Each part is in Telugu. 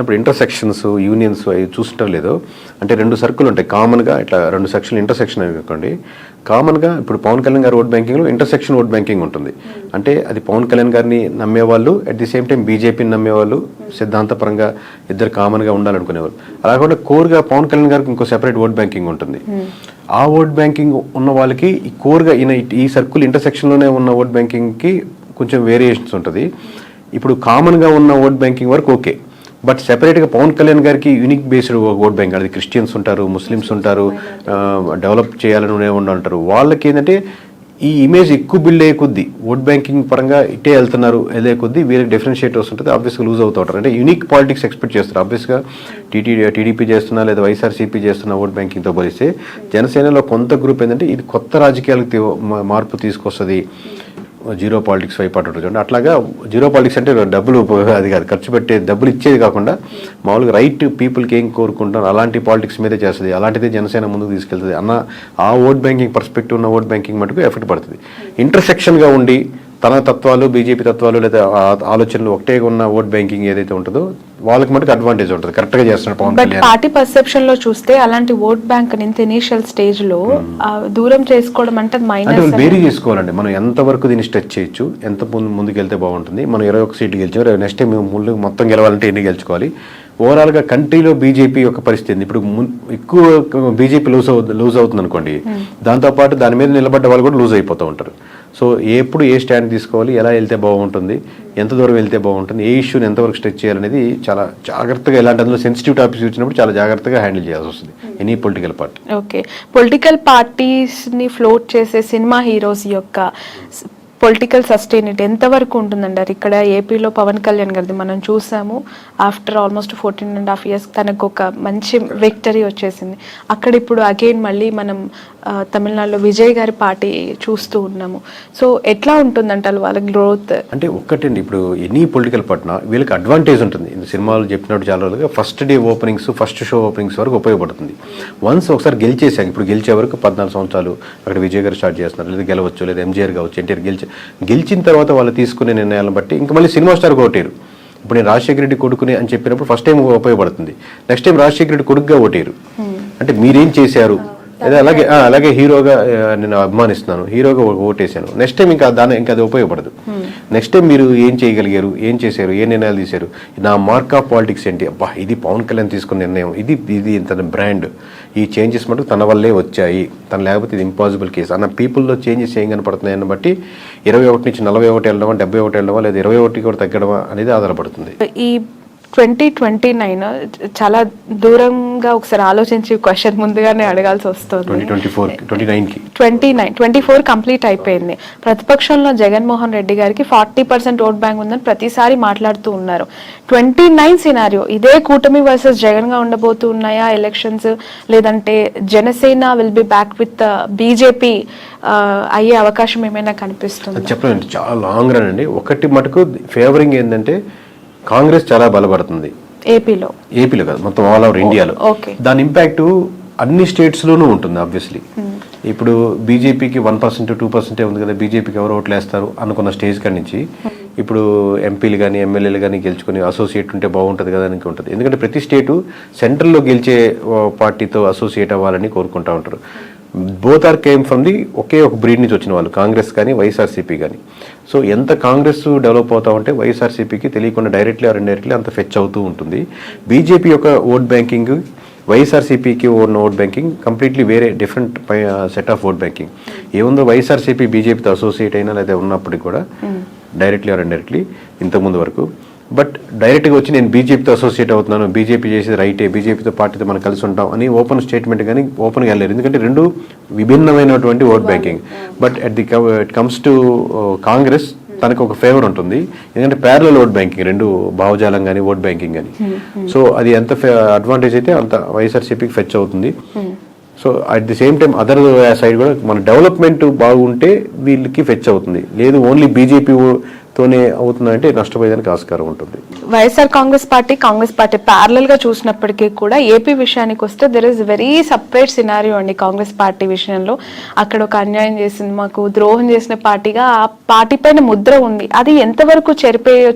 ఇప్పుడు ఇంటర్సెక్షన్స్ యూనియన్స్ అవి చూస్తుంటారు లేదో అంటే రెండు సర్కిల్ ఉంటాయి కామన్గా ఇట్లా రెండు సెక్షన్లు ఇంటర్సెక్షన్ అనుకోండి. కామన్గా ఇప్పుడు పవన్ కళ్యాణ్ గారి ఓట్ బ్యాంకింగ్లో ఇంటర్సెక్షన్ ఓట్ బ్యాంకింగ్ ఉంటుంది. అంటే అది పవన్ కళ్యాణ్ గారిని నమ్మేవాళ్ళు అట్ ది సేమ్ టైం బీజేపీని నమ్మేవాళ్ళు సిద్ధాంతపరంగా ఇద్దరు కామన్గా ఉండాలనుకునేవాళ్ళు. అలాగే కోర్గా పవన్ కళ్యాణ్ గారికి ఇంకో సెపరేట్ ఓట్ బ్యాంకింగ్ ఉంటుంది. ఆ ఓట్ బ్యాంకింగ్ ఉన్న వాళ్ళకి ఈ కోర్గా ఈ సర్కిల్ ఇంటర్సెక్షన్లోనే ఉన్న ఓట్ బ్యాంకింగ్కి కొంచెం వేరియేషన్స్ ఉంటుంది. ఇప్పుడు కామన్గా ఉన్న ఓట్ బ్యాంకింగ్ వరకు ఓకే, బట్ సెపరేట్గా పవన్ కళ్యాణ్ గారికి యూనిక్ బేస్డ్ ఓట్ బ్యాంక్, అది క్రిస్టియన్స్ ఉంటారు, ముస్లిమ్స్ ఉంటారు, డెవలప్ చేయాలని ఉంటారు. వాళ్ళకి ఏంటంటే ఈ ఇమేజ్ ఎక్కువ బిల్డ్ అయ్యే కొద్దీ ఓట్ బ్యాంకింగ్ పరంగా ఇట్టే వెళ్తున్నారు వెళ్ళే కొద్దీ వీరికి డిఫరెన్షియేట్ వస్తుంటుంది. ఆబ్వియస్గా లూజ్ అవుతూ ఉంటారు. అంటే యూనిక్ పాలిటిక్స్ ఎక్స్పెక్ట్ చేస్తారు. ఆబ్వియస్గా టీడీపీ చేస్తున్నా లేదా వైఎస్ఆర్సీపీ చేస్తున్న ఓట్ బ్యాంకింగ్తో పోలిస్తే జనసేనలో కొంత గ్రూప్ ఏంటంటే ఇది కొత్త రాజకీయాలకు మార్పు తీసుకొస్తుంది, జీరో పాలిటిక్స్ వైపు అటు చూడండి. అట్లాగా జీరో పాలిటిక్స్ అంటే డబ్బులు అది కాదు, ఖర్చు పెట్టే డబ్బులు ఇచ్చేది కాకుండా మామూలుగా రైట్ పీపుల్కి ఏం కోరుకుంటారు అలాంటి పాలిటిక్స్ మీదే చేస్తుంది. అలాంటిదే జనసేన ముందుకు తీసుకెళ్తుంది అన్న ఆ ఓట్ బ్యాంకింగ్ పర్స్పెక్టివ్ ఉన్న ఓట్ బ్యాంకింగ్ మటుకు ఎఫెక్ట్ పడుతుంది. ఇంటర్సెక్షన్గా ఉండి తన తత్వాలు బీజేపీ తత్వాలు లేదా ఆలోచనలు ఒకటే ఉన్న ఓట్ బ్యాంకింగ్ ఏదైతే ఉంటుందో వాళ్ళకి మటుకు అడ్వాంటేజ్ ఉంటుంది. కరెక్ట్ గా చేస్తున్నారు పవన్ కళ్యాణ్. పార్టీ పర్సెప్షన్ లో చూస్తే అలాంటి ఓట్ బ్యాంక్ ఇంత ఇనిషియల్ స్టేజ్ లో దూరం చేసుకోవడం అంటే మైనస్ వేరీ చేసుకోవాలండి. మనం ఎంత వరకు దీన్ని స్ట్రెచ్ చేయొచ్చు, ఎంత ముందుకు వెళ్తే బాగుంటుంది. మనం 21 సీట్లు గెలిచాం, నెక్స్ట్ టైం ముందు మొత్తం గెలవాలంటే ఎన్ని గెలుచుకోవాలి. ఓవరాల్గా కంట్రీలో బీజేపీ యొక్క పరిస్థితి ఇప్పుడు ఎక్కువ బీజేపీ లూజ్ అవుతుంది అనుకోండి, దాంతోపాటు దాని మీద నిలబడ్డ వాళ్ళు కూడా లూజ్ అయిపోతూ ఉంటారు. సో ఎప్పుడు ఏ స్టాండ్ తీసుకోవాలి, ఎలా వెళ్తే బాగుంటుంది, ఎంత దూరం వెళ్తే బాగుంటుంది, ఏ ఇష్యూని ఎంతవరకు స్ట్రెచ్ చేయాలనేది చాలా జాగ్రత్తగా, ఎలాంటి అందులో సెన్సిటివ్ టాపిక్స్ వచ్చినప్పుడు చాలా జాగ్రత్తగా హ్యాండిల్ చేయాల్సి వస్తుంది any political party. Okay, political పార్టీస్ని ఫ్లోట్ చేసే సినిమా హీరోస్ యొక్క పొలిటికల్ సస్టైనిటీ ఎంతవరకు ఉంటుందంటారు? ఇక్కడ ఏపీలో పవన్ కళ్యాణ్ గారిది మనం చూసాము, ఆఫ్టర్ ఆల్మోస్ట్ 14.5 years తనకు ఒక మంచి విక్టరీ వచ్చేసింది. అక్కడ ఇప్పుడు అగైన్ మళ్ళీ మనం తమిళనాడులో విజయ్ గారి పార్టీ చూస్తూ ఉన్నాము. సో ఎట్లా ఉంటుందంటారు వాళ్ళ గ్రోత్? అంటే ఒక్కటండి, ఇప్పుడు ఎనీ పొలిటికల్ పార్టీ వీళ్ళకి అడ్వాంటేజ్ ఉంటుంది. ఇంత సినిమాలు చెప్పినట్టు చాలా రోజులుగా first day openings, first show openings వరకు ఉపయోగపడుతుంది. వన్స్ ఒకసారి గెలిచేసాక, ఇప్పుడు గెలిచే వరకు 14 సంవత్సరాలు అక్కడ విజయ్ గారు స్టార్ట్ చేస్తున్నారు, లేదా గెలవచ్చు, లేదా ఎంజీఆర్ కావచ్చు, ఎన్టీఆర్ గెలిచిన తర్వాత వాళ్ళు తీసుకునే నిర్ణయాలను బట్టి ఇంకా మళ్ళీ సినిమా స్టార్ ఓటేరు. ఇప్పుడు నేను రాజశేఖర రెడ్డి కొడుకుని అని చెప్పినప్పుడు ఫస్ట్ టైం ఉపయోగపడుతుంది, నెక్స్ట్ టైం రాజశేఖర రెడ్డి కొడుకుగా ఓటేరు. అంటే మీరేం చేశారు, అలాగే హీరోగా నేను అభిమానిస్తున్నాను, హీరోగా ఓటేసాను, నెక్స్ట్ టైం ఇంకా అది ఉపయోగపడదు. నెక్స్ట్ టైం మీరు ఏం చేయగలిగారు, ఏం చేశారు, ఏ నిర్ణయాలు తీశారు, నా మార్క్ ఆఫ్ పాలిటిక్స్ ఏంటి, అబ్బా ఇది పవన్ కళ్యాణ్ తీసుకున్న నిర్ణయం, ఇది తన బ్రాండ్, ఈ చేంజెస్ మటుకు తన వల్లే వచ్చాయి, తను లేకపోతే ఇది ఇంపాసిబుల్ కేసు అన్న పీపుల్లో చేంజెస్ ఏం కనపడుతున్నాయని బట్టి 21 నుంచి 41 వెళ్ళడమా, 71 వెళ్ళడమా, లేదా 21 కూడా తగ్గడమా అనేది ఆధారపడుతుంది. ఈ 2029 చాలా దూరంగా ఒకసారి ఆలోచించి క్వశ్చన్ ముందుగానే అడగాల్సి వస్తుంది. 2024 కంప్లీట్ అయిపోయింది. ప్రతిపక్షంలో జగన్మోహన్ రెడ్డి గారికి 40% ఓట్ బ్యాంక్ ఉందని ప్రతిసారి మాట్లాడుతూ ఉన్నారు. 29 సినారియో ఇదే కూటమి వర్సెస్ జగన్ గా ఉండబోతూ ఉన్నాయా ఎలక్షన్స్, లేదంటే Janasena will be back with BJP అయ్యే అవకాశం ఏమైనా కనిపిస్తుంది? చెప్పండి, చాలా లాంగ్ రన్ అండి. ఒకటి మటుకు ఫేవరింగ్ ఏంటంటే కాంగ్రెస్ చాలా బలపడుతుంది ఏపీలో కాదు, మొత్తం ఆల్ ఓవర్ ఇండియాలో. దాని ఇంపాక్ట్ అన్ని స్టేట్స్ లోనూ ఉంటుంది. ఆబ్వియస్లీ ఇప్పుడు బీజేపీకి 1% 2% ఉంది కదా, బీజేపీకి ఎవరు ఓట్లు వేస్తారు అనుకున్న స్టేజ్ కాడి నుంచి ఇప్పుడు ఎంపీలు కానీ ఎమ్మెల్యేలు కానీ గెలుచుకుని అసోసియేట్ ఉంటే బాగుంటుంది కదా అని ఉంటుంది. ఎందుకంటే ప్రతి స్టేటు సెంట్రల్లో గెలిచే పార్టీతో అసోసియేట్ అవ్వాలని కోరుకుంటూ ఉంటారు. Both are came from the ఒకే ఒక బ్రీడ్ నుంచి వచ్చిన వాళ్ళు, కాంగ్రెస్ కానీ వైఎస్ఆర్సీపీ కానీ. సో ఎంత కాంగ్రెస్ డెవలప్ అవుతా ఉంటే వైఎస్ఆర్సీపీకి తెలియకుండా డైరెక్ట్లీ ఆర్ ఇండైరెక్ట్లీ అంత ఫెచ్ అవుతూ ఉంటుంది. బీజేపీ యొక్క ఓట్ బ్యాంకింగ్, వైఎస్ఆర్సీపీకి ఉన్న ఓట్ బ్యాంకింగ్ కంప్లీట్లీ వేరే different set of vote banking. ఏముందో వైఎస్ఆర్సీపీ బీజేపీతో అసోసియేట్ అయినా లేదా ఉన్నప్పటికీ కూడా డైరెక్ట్లీ ఆర్ ఇండైరెక్ట్లీ ఇంతకుముందు వరకు, బట్ డైరెక్ట్గా వచ్చి నేను బీజేపీతో అసోసియేట్ అవుతున్నాను, బీజేపీ చేసేది రైటే, బీజేపీతో పార్టీతో మనం కలిసి ఉంటాం అని ఓపెన్ స్టేట్మెంట్ కానీ ఓపెన్గా వెళ్ళారు. ఎందుకంటే రెండు విభిన్నమైనటువంటి vote banking. But it comes to Congress తనకు ఒక ఫేవర్ ఉంటుంది, ఎందుకంటే ప్యారలల్ ఓట్ బ్యాంకింగ్, రెండు భావజాలం కానీ ఓట్ బ్యాంకింగ్ కానీ. సో అది ఎంత అడ్వాంటేజ్ అయితే అంత వైఎస్ఆర్సీపీకి ఫెచ్ అవుతుంది. So at the same time other side కూడా మన డెవలప్మెంట్ బాగుంటే వీళ్ళకి ఫెచ్ అవుతుంది. లేదు ఓన్లీ బీజేపీ తోనే అవుతుందంటే నష్టపోయేదానికి ఆస్కారం ఉంటుంది. వైఎస్ఆర్ కాంగ్రెస్ పార్టీ ప్యారలల్ గా చూసినప్పటికీ కూడా ఏపీ విషయానికి వస్తే there is very separate scenario అండి. కాంగ్రెస్ పార్టీ విషయంలో అక్కడ ఒక అన్యాయం చేసింది, మాకు ద్రోహం చేసిన పార్టీగా ఆ పార్టీ పైన ముద్ర ఉంది. అది ఎంతవరకు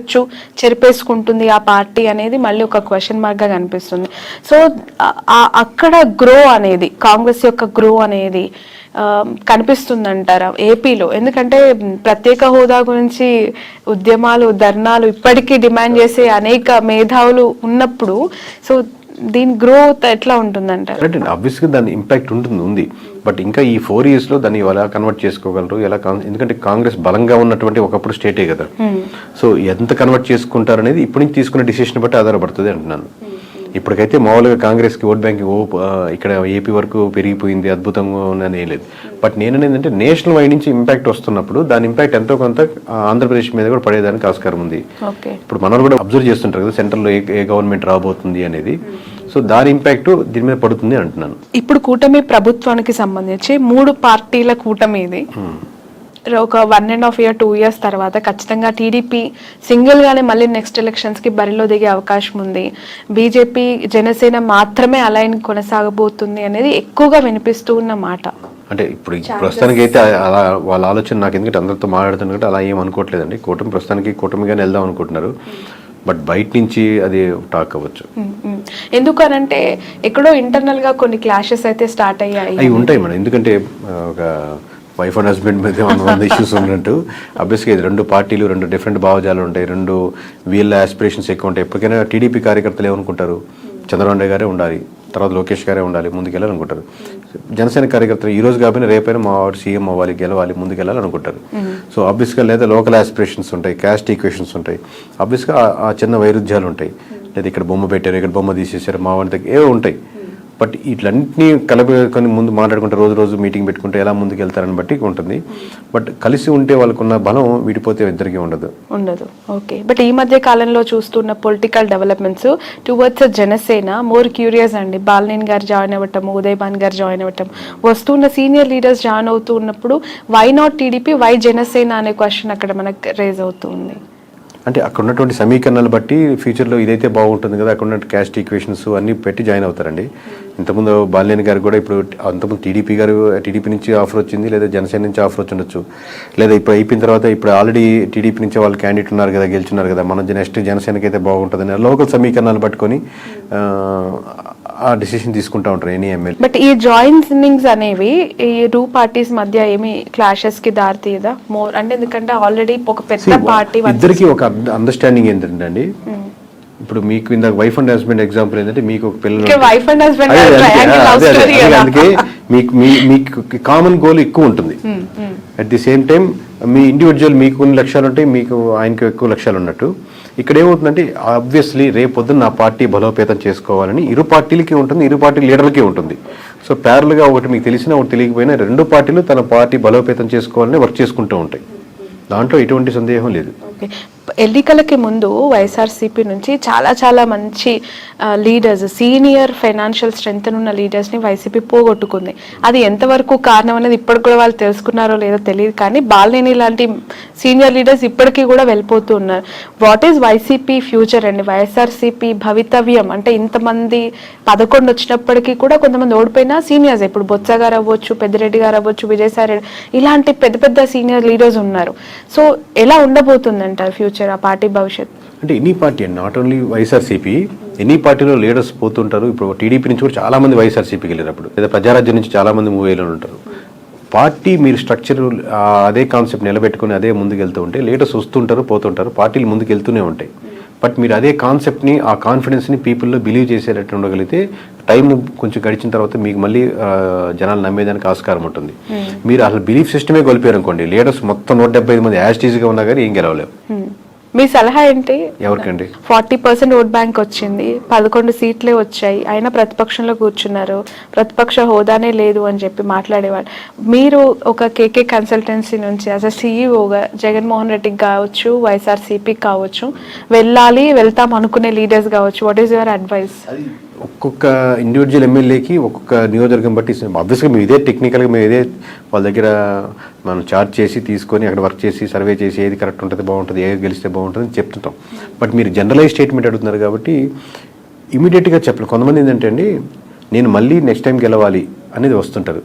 చెరిపేసుకుంటుంది ఆ పార్టీ అనేది మళ్ళీ ఒక క్వశ్చన్ మార్క్ గా కనిపిస్తుంది. సో అక్కడ గ్రో అనేది, కాంగ్రెస్ యొక్క గ్రో అనేది కనిపిస్తుందంటారా ఏపీలో? ఎందుకంటే ప్రత్యేక హోదా గురించి ఉద్యమాలు, ధర్నాలు ఇప్పటికీ డిమాండ్ చేసే అనేక మేధావులు ఉన్నప్పుడు సో దీని గ్రోత్ ఎట్లా ఉంటుందంటారు? ఆబ్వియస్ గా దాని ఇంపాక్ట్ ఉంది. బట్ ఇంకా ఈ 4 years లో దాన్ని ఎలా కన్వర్ట్ చేసుకోగలరు, ఎందుకంటే కాంగ్రెస్ బలంగా ఉన్నటువంటి ఒకప్పుడు స్టేటే కదా. సో ఎంత కన్వర్ట్ చేసుకుంటారు అనేది ఇప్పటి నుంచి తీసుకునే డిసిషన్ బట్టి ఆధారపడుతుంది అంటున్నాను. ఇప్పటికైతే మామూలుగా కాంగ్రెస్కి ఓట్ బ్యాంకింగ్ ఇక్కడ ఏపీ వరకు పెరిగిపోయింది, అద్భుతంగా ఉందని లేదు. బట్ నేనేంటంటే నేషనల్ వైడ్ నుంచి ఇంపాక్ట్ వస్తున్నప్పుడు దాని ఇంపాక్ట్ ఎంతో కొంత ఆంధ్రప్రదేశ్ మీద కూడా పడేదానికి ఆస్కారం ఉంది. ఇప్పుడు మనం కూడా అబ్జర్వ్ చేస్తుంటారు కదా సెంట్రల్లో ఏ గవర్నమెంట్ రాబోతుంది అనేది. సో దాని ఇంపాక్ట్ దీని మీద పడుతుంది అంటున్నాను. ఇప్పుడు కూటమి ప్రభుత్వానికి సంబంధించి 3 పార్టీల కూటమి ఇది. ఒక 1.5 year 2 years తర్వాత ఖచ్చితంగా టీడీపీ సింగిల్ గానే మళ్ళీ నెక్స్ట్ ఎలక్షన్స్ కి బరిలో దిగే అవకాశం ఉంది. బీజేపీ, జనసేన మాత్రమే అలైన్ కొనసాగబోతుంది అనేది ఎక్కువగా వినిపిస్తూ ఉన్న మాట. అంటే ఇప్పుడు ప్రస్తుతానికి అయితే అలా వాళ్ళ ఆలోచన నాకు, ఎందుకంటే అందరితో మాట్లాడుతున్నట్టు అలా ఏం అనుకోవట్లేదండి. కూటమిగానే వెళ్దాం అనుకుంటున్నారు. బట్ బయట నుంచి అది టాక్ అవ్వచ్చు. ఎందుకనంటే ఎక్కడో ఇంటర్నల్ గా కొన్ని క్లాషెస్ అయితే స్టార్ట్ అయ్యాయి. అవి ఉంటాయి మేడం, ఎందుకంటే ఒక వైఫ్ అండ్ హస్బెండ్ మీద 100 ఇష్యూస్ ఉన్నట్టు అబ్వియస్గా ఇది 2 పార్టీలు, 2 డిఫరెంట్ భావజాలు ఉంటాయి, 2 వీళ్ళ ఆస్పిరేషన్స్ ఎక్కువ ఉంటాయి. ఎప్పటికైనా టీడీపీ కార్యకర్తలు ఏమనుకుంటారు, చంద్రబాబు నాయుడు గారే ఉండాలి, తర్వాత లోకేష్ గారే ఉండాలి, ముందుకెళ్ళాలనుకుంటారు. జనసేన కార్యకర్తలు ఈ రోజు కాకపోయినా రేపైనా మా వాడు సీఎం అవ్వాలి, గెలవాలి, ముందుకెళ్ళాలనుకుంటారు. సో ఆబ్వియస్గా లేదా లోకల్ ఆస్పిరేషన్స్ ఉంటాయి, క్యాస్ట్ ఈక్వేషన్స్ ఉంటాయి, ఆబ్వియస్గా ఆ చిన్న వైరుధ్యాలు ఉంటాయి. లేదా ఇక్కడ బొమ్మ పెట్టారు, ఇక్కడ బొమ్మ తీసేసారు, మా వాడి దగ్గర ఏవో ఉంటాయి. బట్ ఇట్లన్నింటినీ కలుపుకొని ముందు మాట్లాడుకుంటే రోజు మీటింగ్ పెట్టుకుంటే ఎలా ముందుకు వెళ్తారని బట్టి ఉంటుంది. బట్ కలిసి ఉంటే వాళ్ళకున్న బలం విడిపోతే ఇద్దరికి ఉండదు. ఓకే. బట్ ఈ మధ్య కాలంలో చూస్తున్న political developments towards Janasena more curious అండి. బాలినేని గారు జాయిన్ అవ్వటం, ఉదయ్ భాన్ గారు జాయిన్ అవ్వటం, వస్తున్న సీనియర్ లీడర్స్ జాయిన్ అవుతూ ఉన్నప్పుడు why not TDP, why Janasena అనే క్వశ్చన్ అక్కడ మనకు రేజ్ అవుతుంది. అంటే అక్కడ ఉన్నటువంటి సమీకరణాలు బట్టి ఫ్యూచర్లో ఇదైతే బాగుంటుంది కదా, అక్కడ ఉన్న క్యాస్ట్ ఈక్వేషన్స్ అన్ని పెట్టి జాయిన్ అవుతారండి. ఇంతకుముందు బాలినేని గారు కూడా ఇప్పుడు అంతకుముందు టీడీపీ నుంచి ఆఫర్ వచ్చింది, లేదా జనసేన నుంచి ఆఫర్ వచ్చి ఉండొచ్చు, లేదా ఇప్పుడు అయిపోయిన తర్వాత ఇప్పుడు ఆల్రెడీ టీడీపీ నుంచి వాళ్ళు క్యాండిడేట్ ఉన్నారు కదా, గెలుచున్నారు కదా, మనం నెక్స్ట్ జనసేనకి అయితే బాగుంటుందని లోకల్ సమీకరణాలు పట్టుకొని ఆ డిసిషన్ తీసుకుంటా ఉంటారు ఎనీ ఎమ్మెల్యే. బట్ ఈ జాయినింగ్స్ అనేవి ఈ 2 పార్టీస్ మధ్య ఏమి క్లాషెస్ కి దారి తీయదా మోర్? అంటే ఎందుకంటే ఆల్రెడీ ఒక పెద్ద పార్టీ ఇద్దరికి ఒక అండర్స్టాండింగ్ ఏంటంటే అండి, ఇప్పుడు మీకు ఇందాక వైఫ్ అండ్ హస్బెండ్ ఎగ్జాంపుల్ ఏంటంటే మీకు ఒక పిల్లలు, అందుకే మీకు కామన్ గోల్ ఎక్కువ ఉంటుంది. At the same time me individual మీకు కొన్ని లక్ష్యాలు ఉంటాయి, మీకు ఆయనకు ఎక్కువ లక్ష్యాలు ఉన్నట్టు. ఇక్కడ ఏమవుతుందంటే ఆబ్వియస్లీ రేపు పొద్దున్న నా పార్టీ బలోపేతం చేసుకోవాలని 2 పార్టీలకి ఉంటుంది, 2 పార్టీ లీడర్లకి ఉంటుంది. సో ప్యారల్గా ఒకటి మీకు తెలిసినా ఒకటి తెలియకపోయినా 2 పార్టీలు తన పార్టీ బలోపేతం చేసుకోవాలని వర్క్ చేసుకుంటూ ఉంటాయి. దాంట్లో ఎటువంటి సందేహం లేదు. ఎన్నికలకి ముందు వైఎస్ఆర్సీపీ నుంచి చాలా మంచి లీడర్స్, సీనియర్ ఫైనాన్షియల్ స్ట్రెంగ్త్ ఉన్న లీడర్స్ ని వైసీపీ పోగొట్టుకుంది. అది ఎంతవరకు కారణం అనేది ఇప్పటికి కూడా వాళ్ళు తెలుసుకున్నారో లేదో తెలియదు, కానీ బాలినేని లాంటి సీనియర్ లీడర్స్ ఇప్పటికీ కూడా వెళ్ళిపోతూ ఉన్నారు. వాట్ ఈస్ వైసీపీ ఫ్యూచర్ అండి, వైఎస్ఆర్సీపీ భవితవ్యం? అంటే ఇంతమంది 11 వచ్చినప్పటికీ కూడా కొంతమంది ఓడిపోయినా సీనియర్స్, ఇప్పుడు బొత్స గారు అవ్వచ్చు, పెద్దిరెడ్డి గారు అవ్వచ్చు, విజయసాయి రెడ్డి, ఇలాంటి పెద్ద సీనియర్ లీడర్స్ ఉన్నారు. సో ఎలా ఉండబోతుందంటారు ఫ్యూచర్, ఆ పార్టీ భవిష్యత్? అంటే ఎనీ పార్టీ అండి, నాట్ ఓన్లీ వైఎస్ఆర్సీపీ, ఎనీ పార్టీలో లీడర్స్ పోతుంటారు. ఇప్పుడు టీడీపీ నుంచి కూడా చాలా మంది వైఎస్ఆర్సీపీకి వెళ్ళినప్పుడు, లేదా ప్రజారాజ్యం నుంచి చాలా మంది మూవ్ అయ్యేలో ఉంటారు. పార్టీ మీరు స్ట్రక్చర్ అదే కాన్సెప్ట్ నిలబెట్టుకుని అదే ముందుకు వెళ్తూ ఉంటే లీడర్స్ వస్తుంటారు, పోతుంటారు, పార్టీలు ముందుకు వెళ్తూనే ఉంటాయి. బట్ మీరు అదే కాన్సెప్ట్ని, ఆ కాన్ఫిడెన్స్ని పీపుల్లో బిలీవ్ చేసేటట్టు ఉండగలిగితే టైం కొంచెం గడిచిన తర్వాత మీకు మళ్ళీ జనాలు నమ్మేదానికి ఆస్కారం ఉంటుంది. మీరు అసలు బిలీఫ్ సిస్టమే కోల్పోయారు అనుకోండి, లీడర్స్ మొత్తం 175 మంది యాస్టీజ్గా ఉన్నా కానీ ఏం గెలవలేవు. మీ సలహా ఏంటి? ఎవరికండి? 40% ఓట్ బ్యాంక్ వచ్చింది, 11 సీట్లే వచ్చాయి, అయినా ప్రతిపక్షంలో కూర్చున్నారు, ప్రతిపక్ష హోదానే లేదు అని చెప్పి మాట్లాడేవాళ్ళు. మీరు ఒక కేకే కన్సల్టెన్సీ నుంచి యాజ్ అ సీఈఓగా జగన్మోహన్ రెడ్డికి కావచ్చు, వైఎస్ఆర్సీపీకి కావచ్చు, వెళ్తాం అనుకునే లీడర్స్ కావచ్చు, వాట్ ఈస్ యువర్ అడ్వైస్? ఒక్కొక్క ఇండివిజువల్ ఎమ్మెల్యేకి ఒక్కొక్క నియోజకవర్గం బట్టి ఆబ్వియస్గా మేము ఇదే టెక్నికల్గా మేము ఇదే వాళ్ళ దగ్గర మనం చార్జ్ చేసి తీసుకొని అక్కడ వర్క్ చేసి సర్వే చేసి ఏది కరెక్ట్ ఉంటుంది బాగుంటుంది ఏది గెలిస్తే బాగుంటుంది అని చెప్తుంటాం. బట్ మీరు జనరలైజ్ స్టేట్మెంట్ అడుగుతున్నారు కాబట్టి ఇమీడియట్గా చెప్పలేదు. కొంతమంది ఏంటంటే అండి, నేను మళ్ళీ నెక్స్ట్ టైం గెలవాలి అనేది వస్తుంటారు.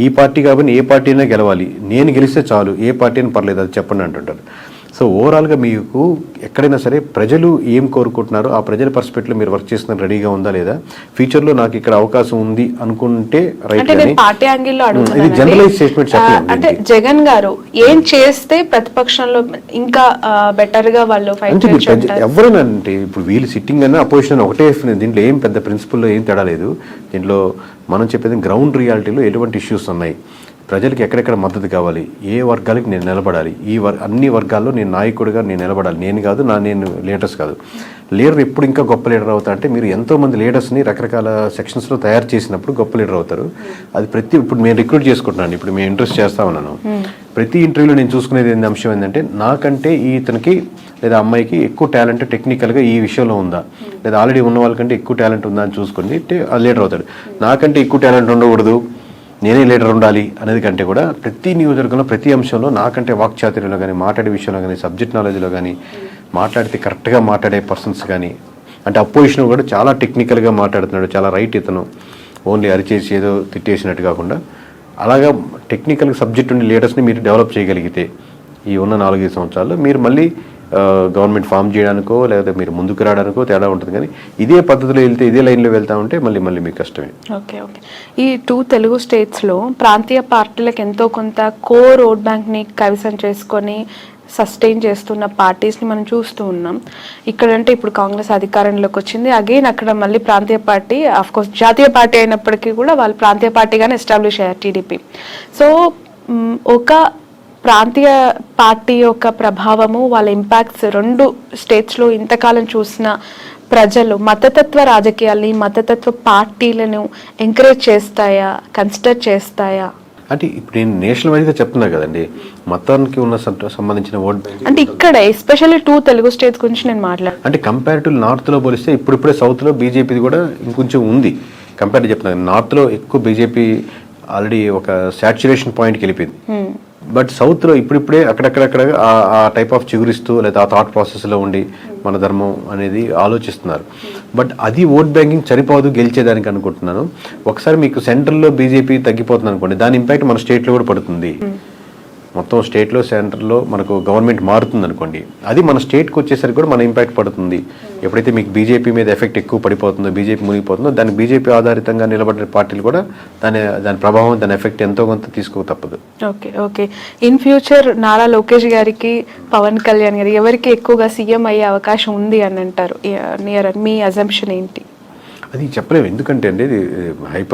ఈ పార్టీ కాబట్టి ఏ పార్టీ అయినా గెలవాలి, నేను గెలిస్తే చాలు, ఏ పార్టీ అయినా పర్లేదు అది చెప్పండి అంటుంటారు. సో ఓవరాల్గా మీకు ఎక్కడైనా సరే ప్రజలు ఏం కోరుకుంటున్నారో ఆ ప్రజల పర్స్పెక్టివ్లో మీరు వర్క్ చేస్తున్న రెడీగా ఉందా లేదా, ఫ్యూచర్లో నాకు ఇక్కడ అవకాశం ఉంది అనుకుంటే రైట్. పార్టీ యాంగిల్లో ఇది జనరలైజ్ స్టేట్మెంట్ చెప్పలేదు. అంటే జగన్ గారు ఏం చేస్తే ప్రతిపక్షంలో ఇంకా బెటర్ గా వాళ్ళు ఫైట్ చేయొచ్చు. ఎవరైనా అంటే ఇప్పుడు వీళ్ళు సిట్టింగ్ అన్న అపోజిషన్ ఒకటే, దీంట్లో ఏం పెద్ద ప్రిన్సిపల్లో ఏం తేడా లేదు. దీంట్లో మనం చెప్పేది గ్రౌండ్ రియాలిటీలో ఎటువంటి ఇష్యూస్ ఉన్నాయి, ప్రజలకు ఎక్కడెక్కడ మద్దతు కావాలి, ఏ వర్గాలకి నేను నిలబడాలి, అన్ని వర్గాల్లో నేను నాయకుడిగా నేను నిలబడాలి. నేను కాదు నేను లీడర్స్ కాదు. లీడర్ ఎప్పుడు ఇంకా గొప్ప లీడర్ అవుతా అంటే మీరు ఎంతోమంది లీడర్స్ని రకరకాల సెక్షన్స్లో తయారు చేసినప్పుడు గొప్ప లీడర్ అవుతారు. అది ఇప్పుడు నేను రిక్రూట్ చేసుకుంటున్నాను, ఇప్పుడు మేము ఇంట్రెస్ట్ చేస్తా ఉన్నాను. ప్రతి ఇంటర్వ్యూలో నేను చూసుకునేది అంశం ఏంటంటే నాకంటే ఇతనికి లేదా అమ్మాయికి ఎక్కువ టాలెంట్ టెక్నికల్గా ఈ విషయంలో ఉందా, లేదా ఆల్రెడీ ఉన్న వాళ్ళకంటే ఎక్కువ టాలెంట్ ఉందా అని చూసుకుని లీడర్ అవుతాడు. నాకంటే ఎక్కువ టాలెంట్ ఉండకూడదు, నేనే లీడర్ ఉండాలి అనేది కంటే కూడా ప్రతి నియోజకవర్గంలో ప్రతి అంశంలో నాకంటే వాక్చాతుర్యంలో కానీ, మాట్లాడే విషయంలో కానీ, సబ్జెక్ట్ నాలెడ్జ్లో కానీ, మాట్లాడితే కరెక్ట్గా మాట్లాడే పర్సన్స్ కానీ, అంటే అపోజిషన్ కూడా చాలా టెక్నికల్గా మాట్లాడుతున్నాడు, చాలా రైట్ ఇతను, ఓన్లీ అరిచేసి ఏదో తిట్టేసినట్టు కాకుండా అలాగా టెక్నికల్ సబ్జెక్ట్ ఉండే లీడర్స్ని మీరు డెవలప్ చేయగలిగితే ఈ ఉన్న 4-5 సంవత్సరాల్లో మీరు మళ్ళీ గవర్నమెంట్ ఫామ్ చేయడానికో లేకపోతే మీరు ముందుకు రావడానికో తేడా ఉంటుంది. కానీ ఇదే పద్ధతిలో వెళ్తే ఇదే లైన్లో వెళ్తా ఉంటే మళ్ళీ మీకు కష్టమే. ఓకే. ఈ 2 తెలుగు స్టేట్స్లో ప్రాంతీయ పార్టీలకు ఎంతో కొంత కోర్ ఓట్ బ్యాంక్ని కైవసం చేసుకొని సస్టైన్ చేస్తున్న పార్టీస్ని మనం చూస్తూ ఉన్నాం. ఇక్కడంటే ఇప్పుడు కాంగ్రెస్ అధికారంలోకి వచ్చింది, అగైన్ అక్కడ మళ్ళీ ప్రాంతీయ పార్టీ, కోర్స్ జాతీయ పార్టీ అయినప్పటికీ కూడా వాళ్ళు ప్రాంతీయ పార్టీగానే ఎస్టాబ్లిష్ అయ్యారు, టీడీపీ. సో ఒక ప్రాంతీయ పార్టీ యొక్క ప్రభావము, వాళ్ళ ఇంపాక్ట్స్ 2 స్టేట్స్లో ఇంతకాలం చూసిన ప్రజలు మతతత్వ రాజకీయాల్ని, మతతత్వ పార్టీలను ఎంకరేజ్ చేస్తాయా, కన్సిడర్ చేస్తాయా? అంటే ఇప్పుడు నేను నేషనల్ వైడ్గా చెప్తున్నా కదండి, మతానికి ఉన్న సంబంధించిన ఓట్ బ్యాంక్ అంటే ఇక్కడ ఎస్పెషల్లీ 2 తెలుగు స్టేట్స్ గురించి నేను మాట్లాడుతాను. అంటే కంపారిటివ్ నార్త్లో పోలిస్తే ఇప్పుడిప్పుడే సౌత్లో బీజేపీది కూడా ఇంకొంచెం ఉంది. కంపేర్ చెప్తున్నాను, నార్త్లో ఎక్కువ బీజేపీ ఆల్రెడీ ఒక సాచ్యురేషన్ పాయింట్కి వెళ్ళిపోయింది. బట్ సౌత్లో ఇప్పుడిప్పుడే అక్కడక్కడక్కడ ఆ టైప్ ఆఫ్ చిగురిస్తూ లేదా ఆ థాట్ ప్రాసెస్లో ఉండి మన ధర్మం అనేది ఆలోచిస్తున్నారు. బట్ అది ఓట్ బ్యాంకింగ్ సరిపోదు గెలిచేదానికి అనుకుంటున్నాను. ఒకసారి మీకు సెంట్రల్లో బీజేపీ తగ్గిపోతుంది అనుకోండి, దాని ఇంపాక్ట్ మన స్టేట్లో కూడా పడుతుంది. మొత్తం స్టేట్లో సెంటర్లో మనకు గవర్నమెంట్ మారుతుంది అనుకోండి, అది మన స్టేట్కి వచ్చేసరికి కూడా మన ఇంపాక్ట్ పడుతుంది. ఎప్పుడైతే మీకు బీజేపీ మీద ఎఫెక్ట్ ఎక్కువ పడిపోతుందో, బీజేపీ మునిగిపోతుందో, దానికి బీజేపీ ఆధారితంగా నిలబడిన పార్టీలు కూడా దాని ప్రభావం, దాని ఎఫెక్ట్ ఎంతో కొంత తీసుకోక తప్పదు. Okay. In future Nara Lokesh గారికి, పవన్ కళ్యాణ్ గారికి ఎవరికి ఎక్కువగా సీఎం అయ్యే అవకాశం ఉంది అని అంటారు? మీ అజంప్షన్ ఏంటి? అది చెప్పలేము, ఎందుకంటే అండి ఇది హైపోతెటికల్